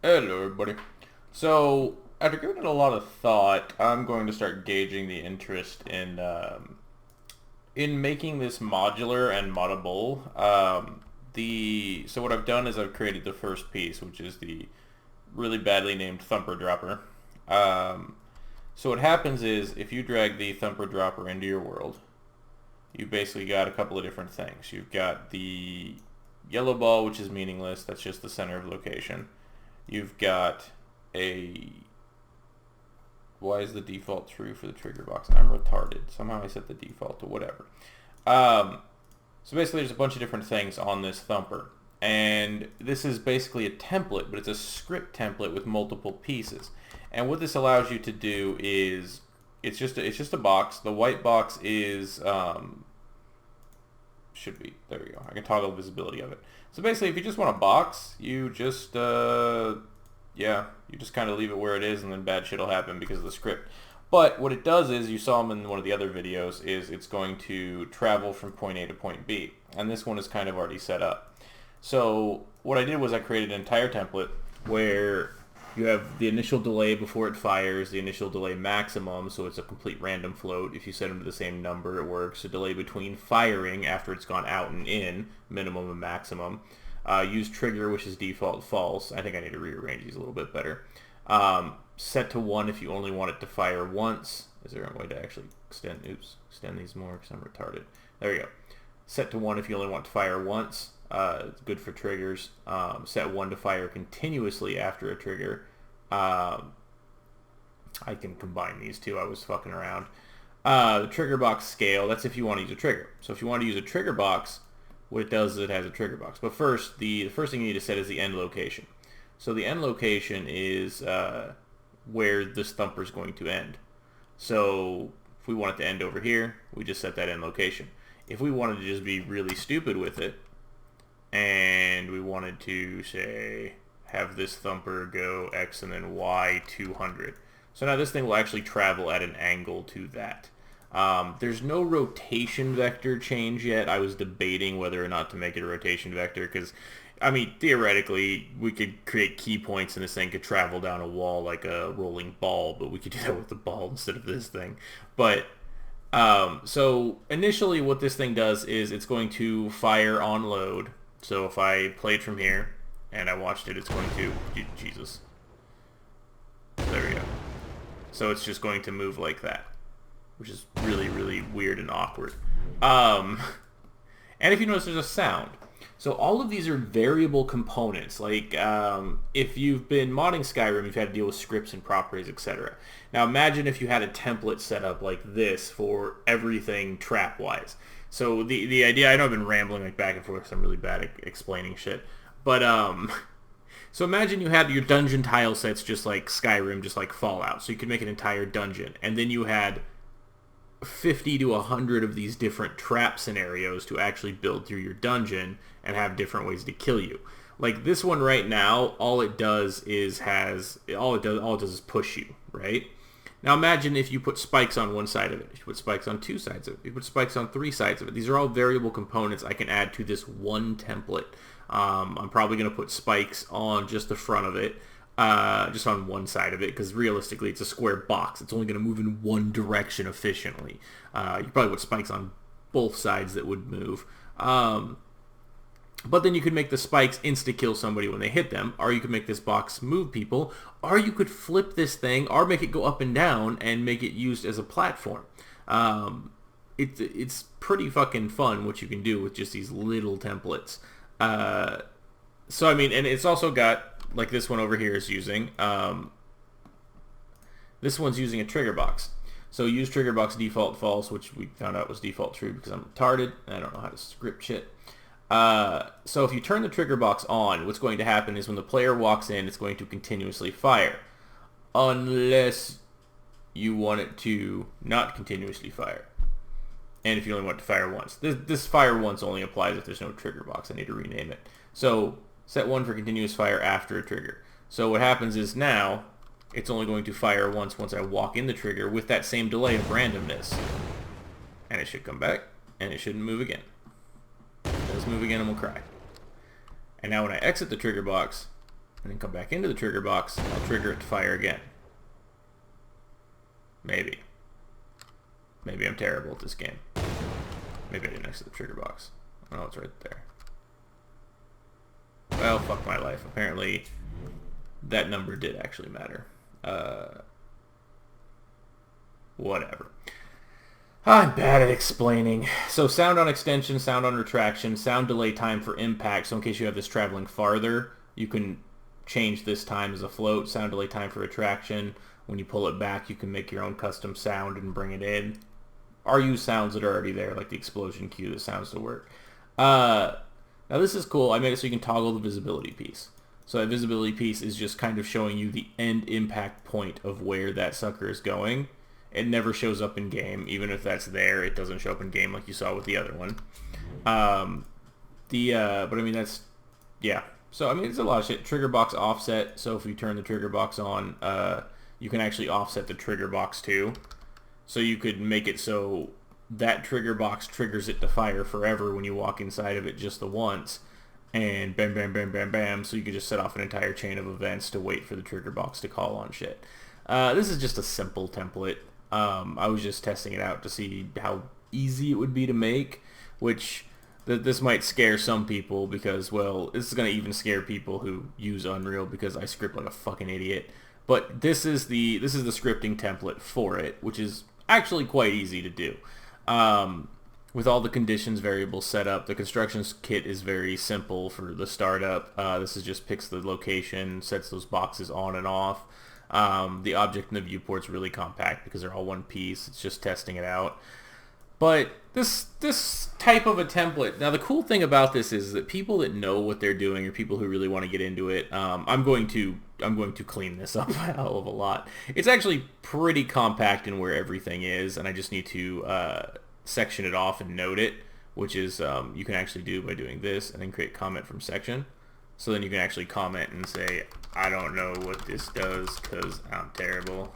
Hello, everybody. So, after giving it a lot of thought, I'm going to start gauging the interest in making this modular and moddable. So what I've done is I've created the first piece, which is the really badly named Thumper Dropper. Um, so what happens is if you drag the Thumper Dropper into your world, you basically got a couple of different things. You've got the yellow ball, which is meaningless. That's just the center of location. You've got a... Why is the default true for the trigger box? I'm retarded. Somehow I set the default to whatever. So basically there's a bunch of different things on this thumper. And this is basically a template, but it's a script template with multiple pieces. And what this allows you to do is, it's just a box. The white box is, should be, there we go. I can toggle the visibility of it. So basically, if you just want a box, you just, you just kind of leave it where it is, and then bad shit will happen because of the script. But what it does is, you saw them in one of the other videos, is it's going to travel from point A to point B. And this one is kind of already set up. So what I did was I created an entire template where you have the initial delay before it fires, the initial delay maximum, so it's a complete random float. If you set them to the same number, it works. A delay between firing after it's gone out and in, minimum and maximum. Use trigger, which is default false. I think I need to rearrange these a little bit better. Set to 1 if you only want it to fire once. Is there a way to actually extend these more because I'm retarded? There we go. Set to 1 if you only want to fire once. It's good for triggers. Set 1 to fire continuously after a trigger. I can combine these two. I was fucking around. The trigger box scale, that's if you want to use a trigger. So if you want to use a trigger box, what it does is it has a trigger box. But first, the first thing you need to set is the end location. So the end location is where this thumper is going to end. So if we want it to end over here, we just set that end location. If we wanted to just be really stupid with it, and we wanted to, say, have this thumper go X and then Y 200. So now this thing will actually travel at an angle to that. There's no rotation vector change yet. I was debating whether or not to make it a rotation vector because, I mean, theoretically, we could create key points and this thing could travel down a wall like a rolling ball, but we could do that with the ball instead of this thing. But so initially what this thing does is it's going to fire on load. So if I played from here and I watched it, it's going to... Jesus. There we go. So it's just going to move like that, which is really, really weird and awkward. And if you notice, there's a sound. So all of these are variable components. Like, if you've been modding Skyrim, you've had to deal with scripts and properties, etc. Now imagine if you had a template set up like this for everything trap-wise. So the idea, I know I've been rambling like back and forth because I'm really bad at explaining shit. But, so imagine you had your dungeon tile sets just like Skyrim, just like Fallout. So you could make an entire dungeon. And then you had 50 to 100 of these different trap scenarios to actually build through your dungeon and have different ways to kill you. Like this one right now, all it does is push you, right? Now imagine if you put spikes on one side of it, if you put spikes on two sides of it, if you put spikes on three sides of it. These are all variable components I can add to this one template. I'm probably going to put spikes on just the front of it, just on one side of it, because realistically it's a square box. It's only going to move in one direction efficiently. You probably put spikes on both sides that would move. But then you could make the spikes insta-kill somebody when they hit them, or you could make this box move people, or you could flip this thing, or make it go up and down and make it used as a platform. It's pretty fucking fun what you can do with just these little templates. So, I mean, and it's also got, like this one over here is using, this one's using a trigger box. So use trigger box default false, which we found out was default true because I'm retarded, and I don't know how to script shit. So if you turn the trigger box on, what's going to happen is when the player walks in, it's going to continuously fire. Unless you want it to not continuously fire. And if you only want it to fire once. This fire once only applies if there's no trigger box. I need to rename it. So set 1 for continuous fire after a trigger. So what happens is now, it's only going to fire once I walk in the trigger with that same delay of randomness. And it should come back, and it shouldn't move again. If it does move again, and we'll cry. And now when I exit the trigger box, and then come back into the trigger box, I'll trigger it to fire again. Maybe. Maybe I'm terrible at this game. Maybe I did next to the trigger box. Oh, it's right there. Well, fuck my life. Apparently, that number did actually matter. Whatever. I'm bad at explaining. So sound on extension, sound on retraction, sound delay time for impact. So in case you have this traveling farther, you can change this time as a float. Sound delay time for retraction. When you pull it back, you can make your own custom sound and bring it in. Or use sounds that are already there, like the explosion cue that sounds to work. Now this is cool. I made it so you can toggle the visibility piece. So that visibility piece is just kind of showing you the end impact point of where that sucker is going. It never shows up in game. Even if that's there, it doesn't show up in game like you saw with the other one. But I mean, that's, yeah. So, I mean, it's a lot of shit. Trigger box offset. So if you turn the trigger box on, you can actually offset the trigger box too. So you could make it so that trigger box triggers it to fire forever when you walk inside of it just the once. And bam, bam, bam, bam, bam. So you could just set off an entire chain of events to wait for the trigger box to call on shit. This is just a simple template. I was just testing it out to see how easy it would be to make, which this might scare some people because, well, this is going to even scare people who use Unreal because I script like a fucking idiot. But this is the scripting template for it, which is actually quite easy to do. With all the conditions variables set up, the constructions kit is very simple for the startup. This is just picks the location, sets those boxes on and off. The object and the viewport's really compact because they're all one piece. It's just testing it out. But this type of a template, now the cool thing about this is that people that know what they're doing or people who really want to get into it, I'm going to clean this up a hell of a lot. It's actually pretty compact in where everything is, and I just need to section it off and note it, which is you can actually do by doing this and then create comment from section. So then you can actually comment and say, I don't know what this does because I'm terrible.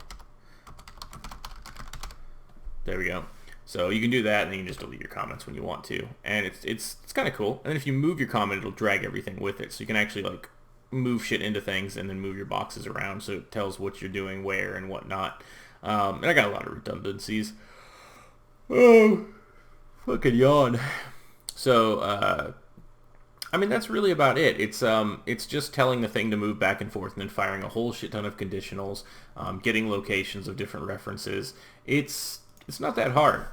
There we go. So you can do that, and then you can just delete your comments when you want to, and it's kind of cool. And then if you move your comment, it'll drag everything with it, so you can actually like move shit into things and then move your boxes around, so it tells what you're doing where and whatnot. And I got a lot of redundancies. Oh, fucking yawn. So I mean, that's really about it. It's just telling the thing to move back and forth and then firing a whole shit ton of conditionals, getting locations of different references. It's not that hard.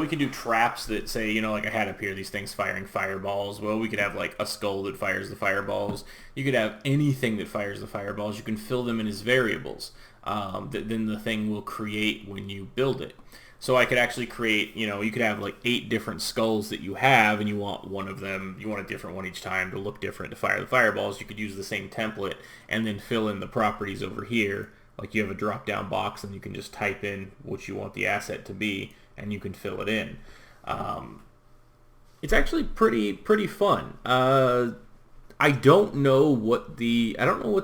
We can do traps that say, you know, like I had up here, these things firing fireballs. Well, we could have like a skull that fires the fireballs. You could have anything that fires the fireballs. You can fill them in as variables that then the thing will create when you build it. So I could actually create, you know, you could have like 8 different skulls that you have, and you want one of them, you want a different one each time to look different to fire the fireballs. You could use the same template and then fill in the properties over here. Like you have a drop-down box, and you can just type in what you want the asset to be, and you can fill it in. It's actually pretty fun. I don't know what the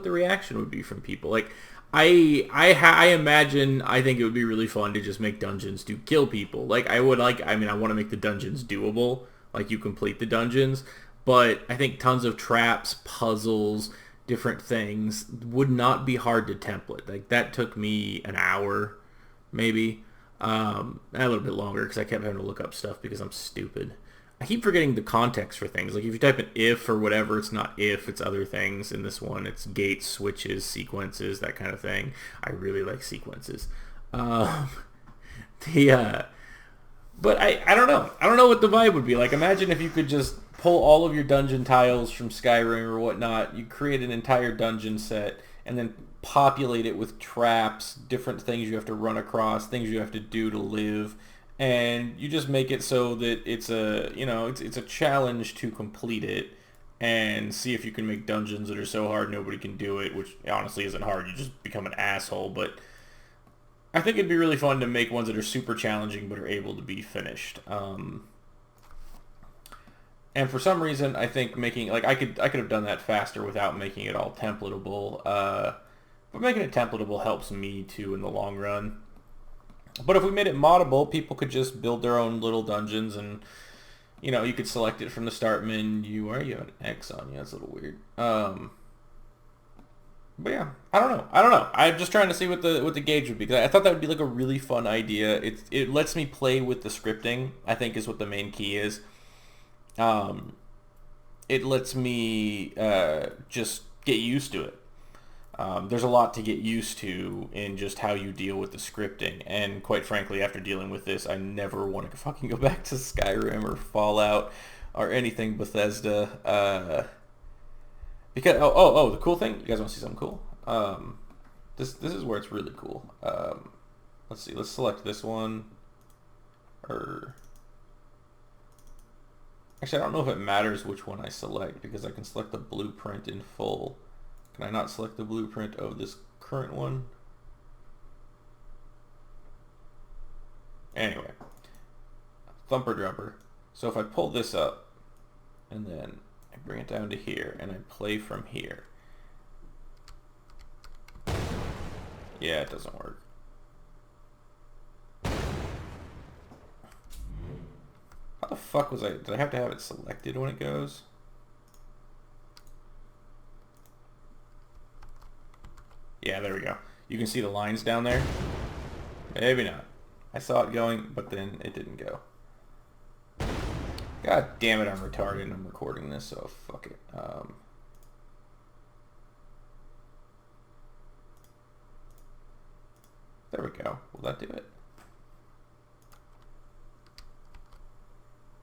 reaction would be from people. Like I imagine I think it would be really fun to just make dungeons to kill people. Like I want to make the dungeons doable. Like you complete the dungeons, but I think tons of traps, puzzles, different things would not be hard to template. Like that took me an hour, maybe, a little bit longer because I kept having to look up stuff because I'm stupid. I keep forgetting the context for things. Like if you type an if or whatever, it's not if, it's other things. In this one, it's gates, switches, sequences, that kind of thing. I really like sequences. But I don't know. I don't know what the vibe would be like. Imagine if you could just pull all of your dungeon tiles from Skyrim or whatnot. You create an entire dungeon set and then populate it with traps, different things you have to run across, things you have to do to live. And you just make it so that it's a challenge to complete it and see if you can make dungeons that are so hard nobody can do it, which honestly isn't hard. You just become an asshole. But I think it'd be really fun to make ones that are super challenging but are able to be finished. And for some reason, I think making, like, I could have done that faster without making it all templatable. But making it templatable helps me too in the long run. But if we made it moddable, people could just build their own little dungeons, and you know, you could select it from the start menu. Or you have an X on you. That's a little weird. But yeah, I don't know. I don't know. I'm just trying to see what the gauge would be. 'Cause I thought that would be like a really fun idea. It lets me play with the scripting. I think is what the main key is. Um, it lets me just get used to it. There's a lot to get used to in just how you deal with the scripting, and quite frankly, after dealing with this, I never want to fucking go back to Skyrim or Fallout or anything Bethesda. Because the cool thing, you guys want to see something cool? This is where it's really cool. Let's see. Let's select this one. Or actually, I don't know if it matters which one I select because I can select the blueprint in full. Can I not select the blueprint of this current one? Anyway, thumper drumper. So if I pull this up and then I bring it down to here and I play from here. Yeah, it doesn't work. How the fuck was did I have to have it selected when it goes? Yeah, there we go. You can see the lines down there. Maybe not. I saw it going, but then it didn't go. God damn it, I'm retarded and I'm recording this, so fuck it. There we go. Will that do it?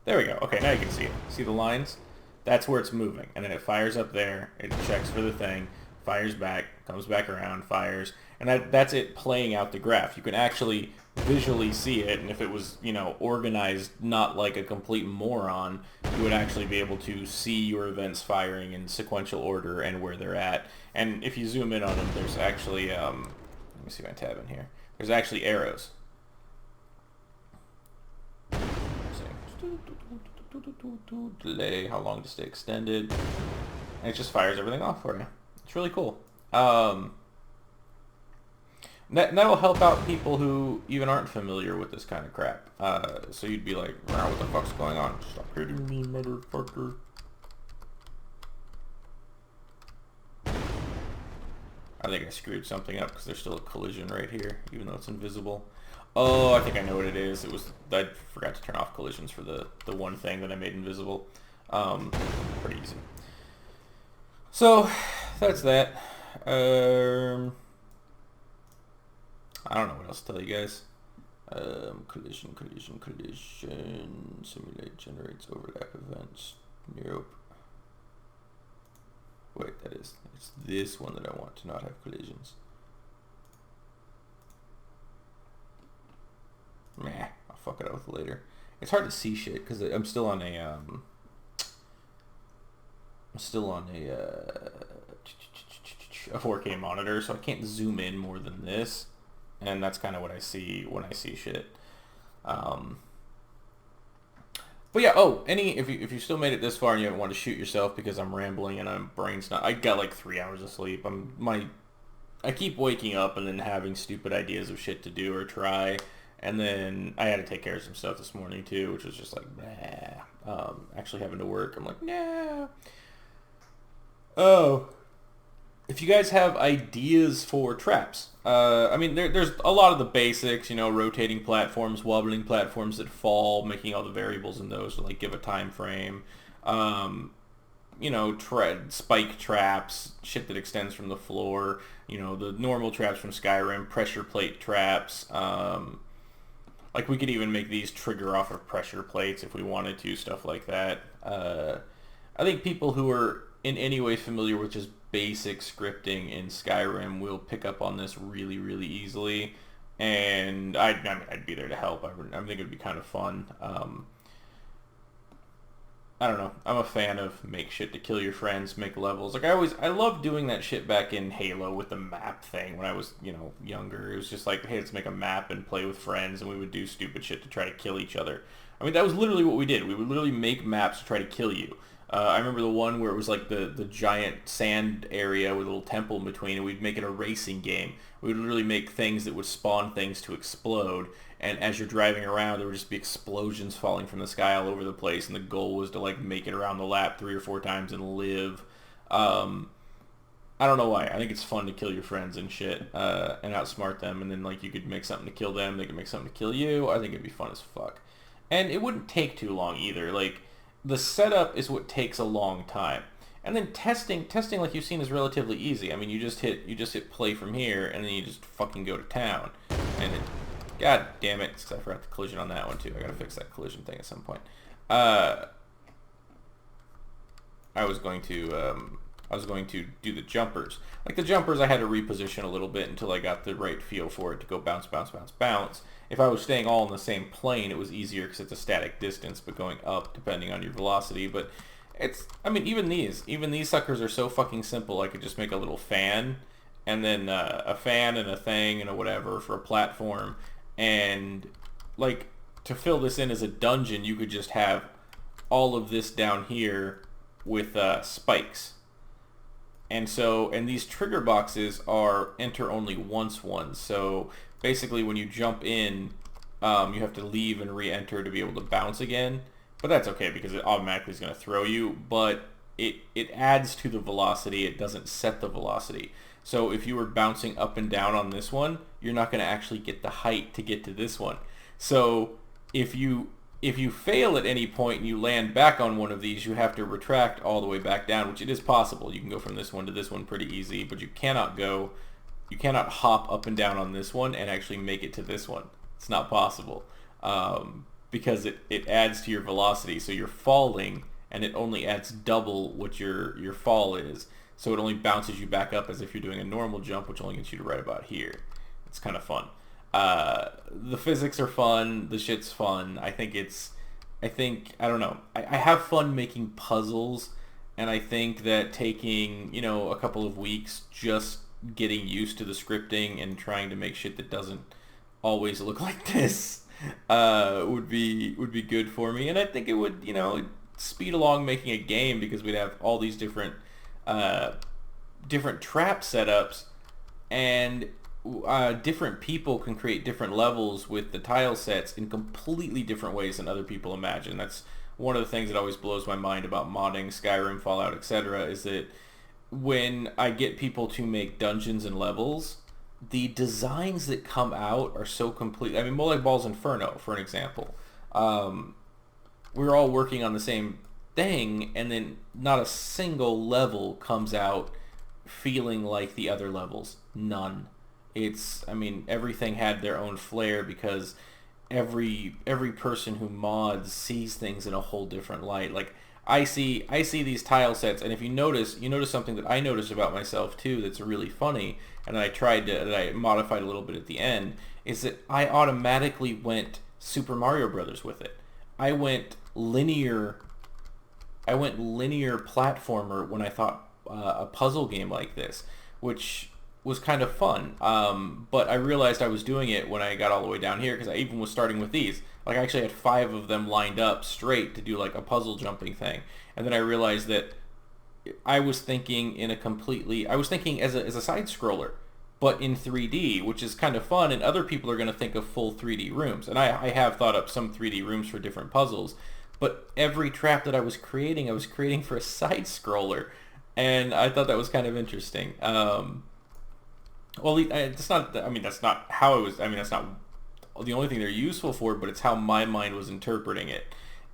There we go. Okay, now you can see it. See the lines? That's where it's moving. And then it fires up there. It checks for the thing. Fires back. Comes back around. Fires. And that's it playing out the graph. You can actually visually see it. And if it was, organized not like a complete moron, you would actually be able to see your events firing in sequential order and where they're at. And if you zoom in on them, there's actually... let me see my tab in here. There's actually arrows. Delay, how long to stay extended, and it just fires everything off for you. It's really cool. That'll help out people who even aren't familiar with this kind of crap. So you'd be like, wow, what the fuck's going on? Stop hitting me, motherfucker. I think I screwed something up because there's still a collision right here, even though it's invisible. Oh, I think I know what it is. I forgot to turn off collisions for the one thing that I made invisible. Pretty easy. So, that's that. I don't know what else to tell you guys. Collision. Simulate generates overlap events. Nope. Wait, it's this one that I want to not have collisions. Meh, I'll fuck it up with later. It's hard to see shit because I'm still on a 4K monitor, so I can't zoom in more than this, and that's kind of what I see when I see shit. But yeah, if you still made it this far and you haven't wanted to shoot yourself because I'm rambling and my brain's not, I got like 3 hours of sleep. I keep waking up and then having stupid ideas of shit to do or try. And then I had to take care of some stuff this morning too, which was just like, nah. Actually having to work, I'm like, nah. Oh. If you guys have ideas for traps, I mean, there's a lot of the basics, rotating platforms, wobbling platforms that fall, making all the variables in those to like give a time frame. Spike traps, shit that extends from the floor, the normal traps from Skyrim, pressure plate traps, like we could even make these trigger off of pressure plates if we wanted to, stuff like that. I think people who are in any way familiar with just basic scripting in Skyrim will pick up on this really, really easily. And I'd be there to help. I think it'd be kind of fun. I don't know. I'm a fan of make shit to kill your friends, make levels. Like I loved doing that shit back in Halo with the map thing when I was, younger. It was just like, hey, let's make a map and play with friends, and we would do stupid shit to try to kill each other. I mean, that was literally what we did. We would literally make maps to try to kill you. I remember the one where it was like the giant sand area with a little temple in between, and we'd make it a racing game. We would literally make things that would spawn things to explode, and as you're driving around, there would just be explosions falling from the sky all over the place, and the goal was to like make it around the lap 3 or 4 times and live. I I don't know why. I think it's fun to kill your friends and shit, and outsmart them, and then like you could make something to kill them, they could make something to kill you. I think it'd be fun as fuck. And it wouldn't take too long either. Like, the setup is what takes a long time. And then testing like you've seen is relatively easy. I mean, you just hit play from here, and then you just fucking go to town. And god damn it, because I forgot the collision on that one too. I gotta fix that collision thing at some point. I was going to do the jumpers. Like the jumpers, I had to reposition a little bit until I got the right feel for it to go bounce, bounce, bounce, bounce. If I was staying all in the same plane, it was easier because it's a static distance, but going up depending on your velocity. But I mean, even these suckers are so fucking simple. I could just make a little fan, and then a fan and a thing and a whatever for a platform. And like, to fill this in as a dungeon, you could just have all of this down here with spikes. And these trigger boxes are enter only once ones. So basically when you jump in, you have to leave and re-enter to be able to bounce again. But that's okay because it automatically is going to throw you. But it adds to the velocity. It doesn't set the velocity. So if you were bouncing up and down on this one, you're not going to actually get the height to get to this one. So if you fail at any point and you land back on one of these, you have to retract all the way back down, which it is possible. You can go from this one to this one pretty easy, but you cannot hop up and down on this one and actually make it to this one. It's not possible because it adds to your velocity. So you're falling, and it only adds double what your fall is. So it only bounces you back up as if you're doing a normal jump, which only gets you to right about here. It's kind of fun. The physics are fun. The shit's fun. I don't know. I have fun making puzzles, and I think that taking, a couple of weeks just getting used to the scripting and trying to make shit that doesn't always look like this would be good for me. And I think it would, speed along making a game because we'd have all these different trap setups, and different people can create different levels with the tile sets in completely different ways than other people imagine. That's one of the things that always blows my mind about modding Skyrim, Fallout, etc. is that when I get people to make dungeons and levels, the designs that come out are so complete. I mean, Mole Ball's Inferno, for an example. We're all working on the same thing, and then not a single level comes out feeling like the other levels. None. Everything had their own flair because every person who mods sees things in a whole different light. Like, I see these tile sets, and if you notice something that I noticed about myself too that's really funny, and that I modified a little bit at the end, is that I automatically went Super Mario Brothers with it. I went linear platformer when I thought a puzzle game like this, which was kind of fun. But I realized I was doing it when I got all the way down here, because I even was starting with these. Like, I actually had 5 of them lined up straight to do like a puzzle jumping thing. And then I realized that I was thinking as a side scroller, but in 3D, which is kind of fun, and other people are going to think of full 3D rooms. And I have thought up some 3D rooms for different puzzles, but every trap that I was creating for a side scroller, and I thought that was kind of interesting. That's not how it was. I mean, that's not the only thing they're useful for, but it's how my mind was interpreting it.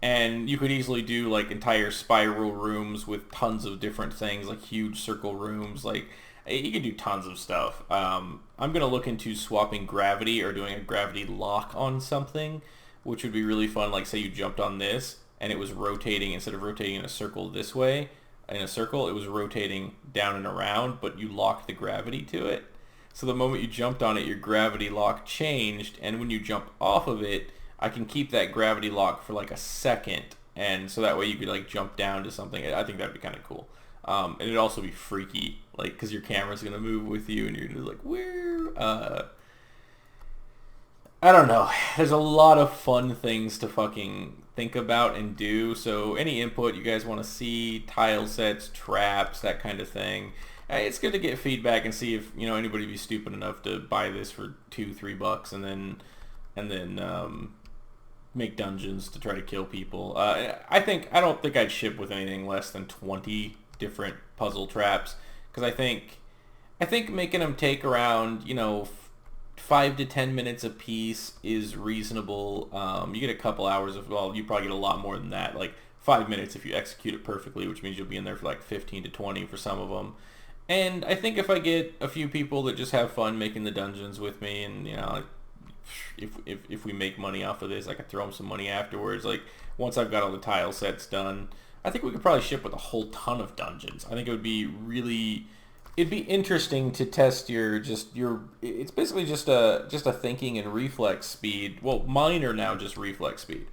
And you could easily do like entire spiral rooms with tons of different things, like huge circle rooms. Like, you could do tons of stuff. I'm gonna look into swapping gravity or doing a gravity lock on something, which would be really fun. Like, say you jumped on this and it was rotating, instead of rotating in a circle this way, in a circle, it was rotating down and around, but you locked the gravity to it. So the moment you jumped on it, your gravity lock changed, and when you jump off of it, I can keep that gravity lock for like a second, and so that way you could like jump down to something. I think that'd be kind of cool. And it'd also be freaky, like, because your camera's gonna move with you, and you're just like, where? I don't know. There's a lot of fun things to fucking think about and do. So any input you guys want to see, tile sets, traps, that kind of thing. It's good to get feedback and see if anybody be stupid enough to buy this for $2-3 and then make dungeons to try to kill people. I don't think I'd ship with anything less than 20 different puzzle traps, because I think making them take around 5 to 10 minutes a piece is reasonable. You get a couple hours of, well, you probably get a lot more than that, like 5 minutes if you execute it perfectly, which means you'll be in there for like 15 to 20 for some of them. And I think if I get a few people that just have fun making the dungeons with me, and if we make money off of this, I could throw them some money afterwards. Like once I've got all the tile sets done, I think we could probably ship with a whole ton of dungeons. I think it would be really, it'd be interesting to test it's basically just a thinking and reflex speed. Well, mine are now just reflex speed.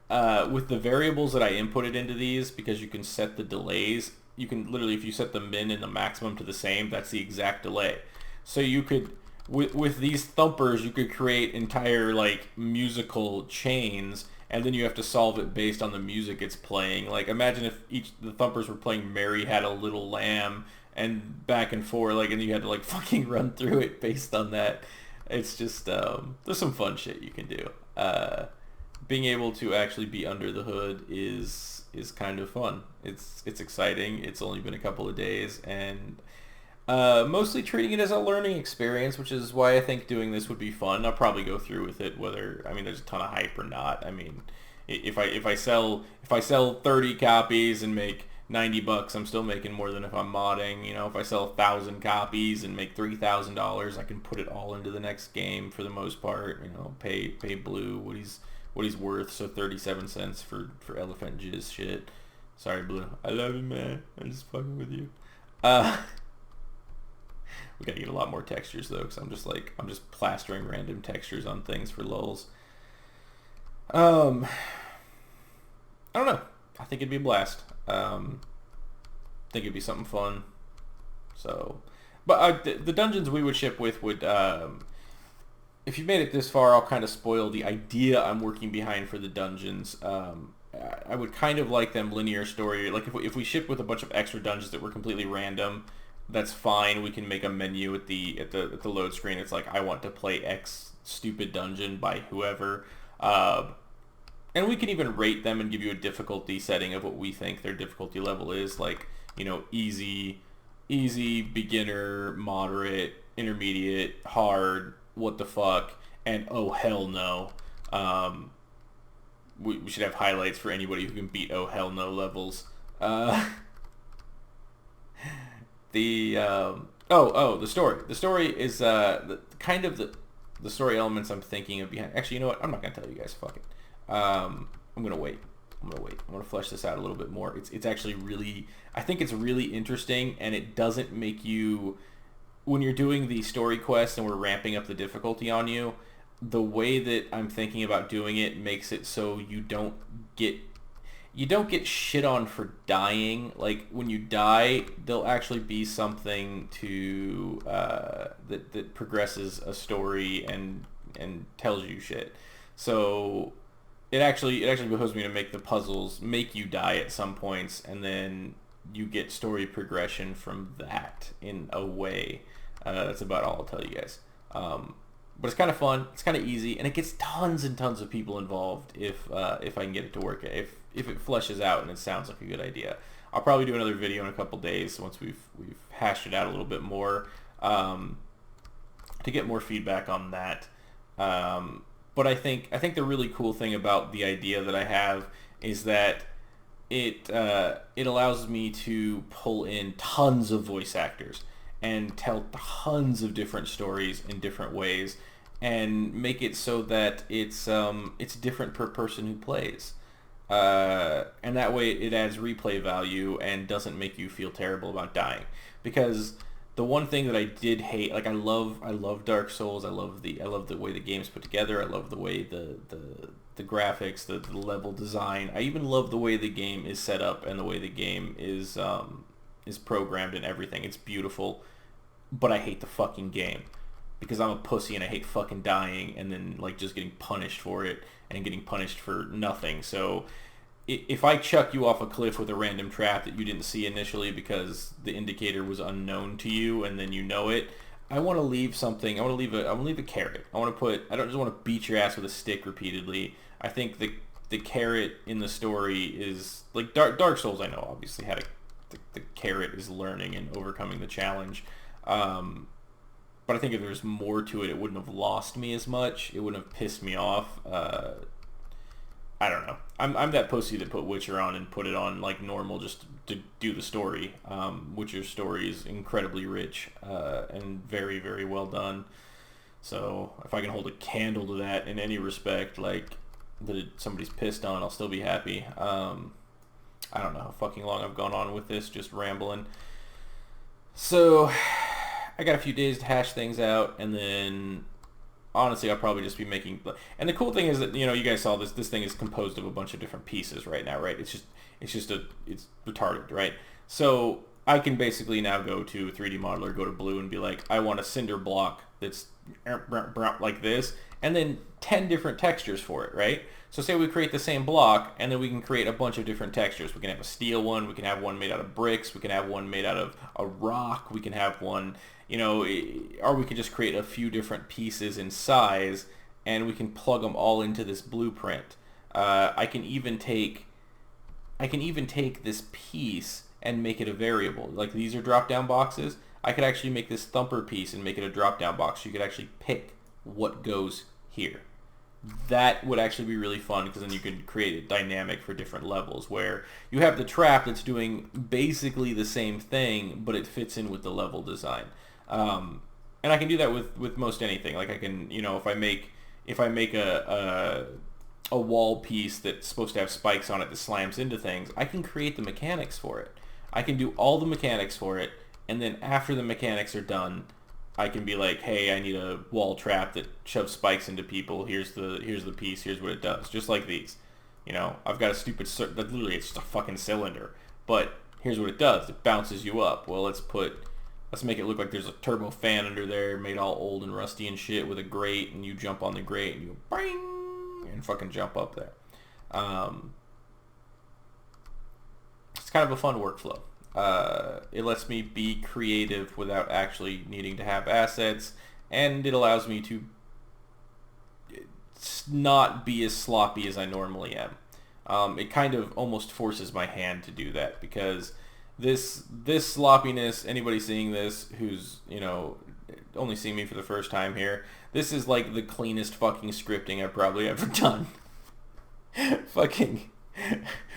With the variables that I inputted into these, because you can set the delays, you can literally, if you set the min and the maximum to the same, that's the exact delay. So you could, with these thumpers, you could create entire like musical chains, and then you have to solve it based on the music it's playing. Like imagine if the thumpers were playing Mary Had a Little Lamb and back and forth, like, and you had to like fucking run through it based on that. It's just there's some fun shit you can do. Being able to actually be under the hood is kind of fun. It's exciting. It's only been a couple of days, and mostly treating it as a learning experience, which is why I think doing this would be fun. I'll probably go through with it, whether, I mean, there's a ton of hype or not. I mean, if I sell 30 copies and make $90, I'm still making more than if I'm modding. If I sell 1,000 copies and make $3,000, I can put it all into the next game for the most part. Pay Blue what he's worth, so 37 cents for elephant jizz shit. Sorry, Blue. I love you, man. I'm just fucking with you. We gotta get a lot more textures though, because I'm just plastering random textures on things for lulz. I don't know. I think it'd be a blast. I think it'd be something fun. So, but the dungeons we would ship with would, if you made it this far, I'll kind of spoil the idea I'm working behind for the dungeons. I would kind of like them linear story. Like if we ship with a bunch of extra dungeons that were completely random, that's fine. We can make a menu at the load screen. It's like, I want to play X stupid dungeon by whoever. And we can even rate them and give you a difficulty setting of what we think their difficulty level is. Like, easy, beginner, moderate, intermediate, hard, what the fuck, and oh hell no. We should have highlights for anybody who can beat oh hell no levels. The story. The story is the story elements I'm thinking of behind. Actually, you know what? I'm not gonna tell you guys. Fuck it. I'm gonna wait. I'm gonna flesh this out a little bit more. It's actually really, I think it's really interesting, and it doesn't make you, when you're doing the story quest and we're ramping up the difficulty on you, the way that I'm thinking about doing it makes it so you don't get shit on for dying. Like when you die, there'll actually be something to that progresses a story and tells you shit. So it actually behooves me to make the puzzles make you die at some points, and then you get story progression from that in a way. That's about all I'll tell you guys. But it's kind of fun. It's kind of easy, and it gets tons and tons of people involved if I can get it to work. If it fleshes out and it sounds like a good idea, I'll probably do another video in a couple days once we've hashed it out a little bit more to get more feedback on that. But I think the really cool thing about the idea that I have is that it allows me to pull in tons of voice actors and tell tons of different stories in different ways, and make it so that it's different per person who plays, and that way it adds replay value and doesn't make you feel terrible about dying. Because the one thing that I did hate, like I love Dark Souls, I love the way the game's put together, I love the way the graphics, the level design, I even love the way the game is set up and the way the game is programmed and everything. It's beautiful. But I hate the fucking game because I'm a pussy and I hate fucking dying and then like just getting punished for it and getting punished for nothing. So if I chuck you off a cliff with a random trap that you didn't see initially because the indicator was unknown to you and then you know it, I want to leave something. I want to leave a carrot. I don't just want to beat your ass with a stick repeatedly. I think the carrot in the story is like Dark Souls. I know obviously had a the carrot is learning and overcoming the challenge. But I think if there was more to it, it wouldn't have lost me as much. It wouldn't have pissed me off. I don't know. I'm that pussy that put Witcher on and put it on like normal just to do the story. Witcher's story is incredibly rich and very, very well done. So if I can hold a candle to that in any respect, like that somebody's pissed on, I'll still be happy. I don't know how fucking long I've gone on with this, just rambling. So I got a few days to hash things out, and then honestly I'll probably just be making. And the cool thing is that, you know, you guys saw this thing is composed of a bunch of different pieces right now, right? It's retarded, right? So I can basically now go to 3D modeler, go to blue, and be like, I want a cinder block that's like this, and then 10 different textures for it, right? So say we create the same block, and then we can create a bunch of different textures. We can have a steel one, we can have one made out of bricks, we can have one made out of a rock, we can have one, you know, or we can just create a few different pieces in size, and we can plug them all into this blueprint. I can even take this piece and make it a variable. Like, these are drop-down boxes. I could actually make this thumper piece and make it a drop-down box. So you could actually pick what goes here. That would actually be really fun, because then you could create a dynamic for different levels where you have the trap that's doing basically the same thing, but it fits in with the level design. And I can do that with most anything. Like, I can, you know, if I make a wall piece that's supposed to have spikes on it that slams into things, I can create the mechanics for it. I can do all the mechanics for it, and then after the mechanics are done, I can be like, hey, I need a wall trap that shoves spikes into people. Here's the piece. Here's what it does. Just like these. You know, I've got a stupid, literally it's just a fucking cylinder. But here's what it does. It bounces you up. Well, let's make it look like there's a turbo fan under there made all old and rusty and shit with a grate, and you jump on the grate and you go, bang, and fucking jump up there. It's kind of a fun workflow. It lets me be creative without actually needing to have assets, and it allows me to not be as sloppy as I normally am. It kind of almost forces my hand to do that, because this sloppiness, anybody seeing this who's, you know, only seeing me for the first time here, this is like the cleanest fucking scripting I've probably ever done. Fucking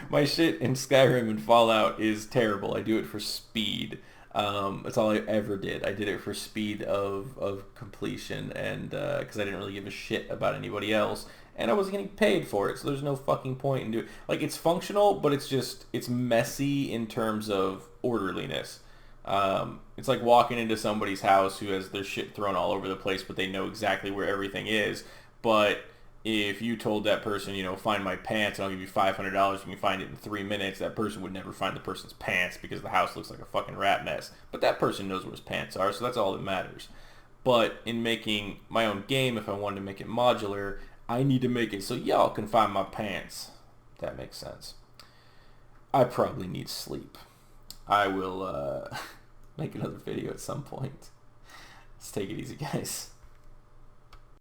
my shit in Skyrim and Fallout is terrible. I do it for speed. That's all I ever did. I did it for speed of completion, and because I didn't really give a shit about anybody else, and I wasn't getting paid for it, so there's no fucking point in doing. Like, it's functional, but it's messy in terms of orderliness. It's like walking into somebody's house who has their shit thrown all over the place, but they know exactly where everything is. But if you told that person, you know, find my pants and I'll give you $500 when you find it in 3 minutes, that person would never find the person's pants because the house looks like a fucking rat mess. But that person knows where his pants are, so that's all that matters. But in making my own game, if I wanted to make it modular, I need to make it so y'all can find my pants. If that makes sense. I probably need sleep. I will make another video at some point. Let's take it easy, guys.